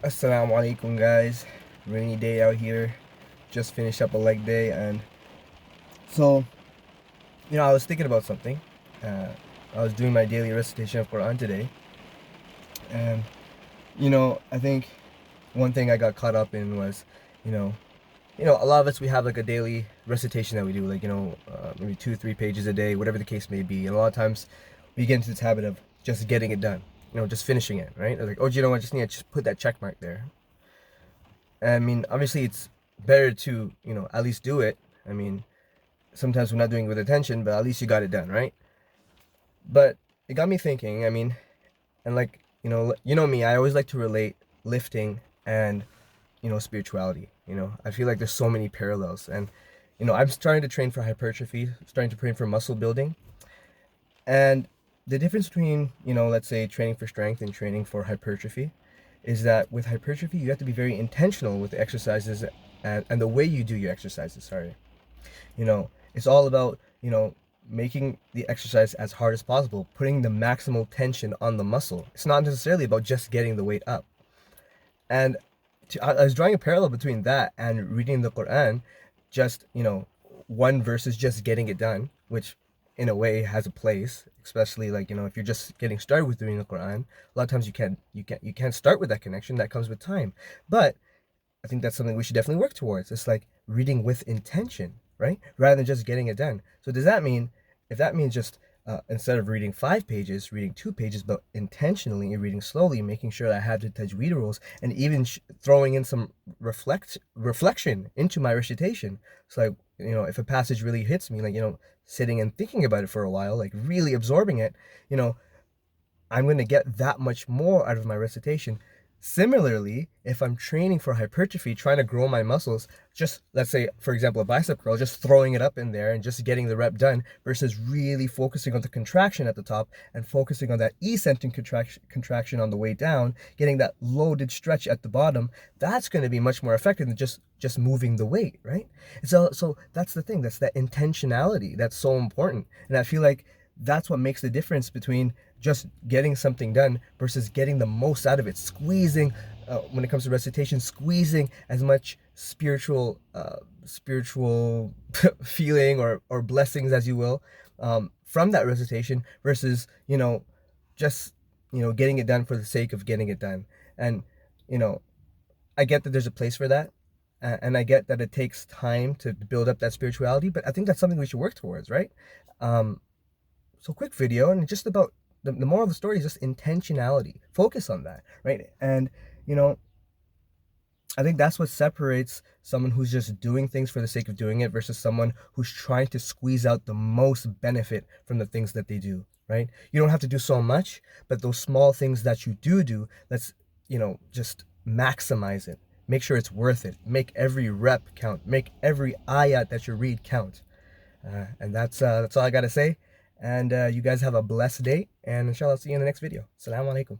Assalamu alaikum, guys. Rainy day out here. Just finished up a leg day, and so I was thinking about something. Uh, I was doing my daily recitation of Quran today, and I think one thing I got caught up in was, you know, a lot of us, we have like a daily recitation that we do, like maybe 2 3 pages a day, whatever the case may be, and a lot of times we get into this habit of just getting it done, just finishing it, right? Like, oh, I just need to just put that check mark there. I mean, obviously, it's better to, at least do it. I mean, sometimes we're not doing it with attention, but at least you got it done, right? But it got me thinking. I mean, and like, me, I always like to relate lifting and, spirituality. I feel like there's so many parallels. And, I'm starting to train for hypertrophy, starting to train for muscle building. And the difference between, let's say training for strength and training for hypertrophy is that with hypertrophy, you have to be very intentional with the exercises and the way you do your exercises. Sorry. It's all about, making the exercise as hard as possible, putting the maximal tension on the muscle. It's not necessarily about just getting the weight up. And I was drawing a parallel between that and reading the Quran, just, one versus just getting it done, which in a way has a place, especially like, if you're just getting started with reading the Quran, a lot of times you can't start with that connection that comes with time. But I think that's something we should definitely work towards. It's like reading with intention, right? Rather than just getting it done. So does that mean, if that means just instead of reading 5 pages, reading 2 pages, but intentionally reading slowly, making sure that I have the tajweed rules, and even throwing in some reflection into my recitation. So like, if a passage really hits me, like, sitting and thinking about it for a while, like really absorbing it, you know, I'm going to get that much more out of my recitation. Similarly, if I'm training for hypertrophy, trying to grow my muscles, just let's say, for example, a bicep curl, just throwing it up in there and just getting the rep done versus really focusing on the contraction at the top and focusing on that eccentric contraction on the way down, getting that loaded stretch at the bottom, that's going to be much more effective than just moving the weight, right? So that's the thing. That's that intentionality that's so important. And I feel like that's what makes the difference between just getting something done versus getting the most out of it, squeezing when it comes to recitation, squeezing as much spiritual feeling or blessings as you will from that recitation versus just getting it done for the sake of getting it done. And you know I get that there's a place for that, and I get that it takes time to build up that spirituality, but I think that's something we should work towards, right? um so quick video, and just about the moral of the story is just intentionality. Focus on that, right? And you know I think that's what separates someone who's just doing things for the sake of doing it versus someone who's trying to squeeze out the most benefit from the things that they do, right? You don't have to do so much, but those small things that you do, let's, just maximize it. Make sure it's worth it. Make every rep count. Make every ayat that you read count. And that's all I got to say. And you guys have a blessed day. And inshallah, I'll see you in the next video. Assalamu alaikum.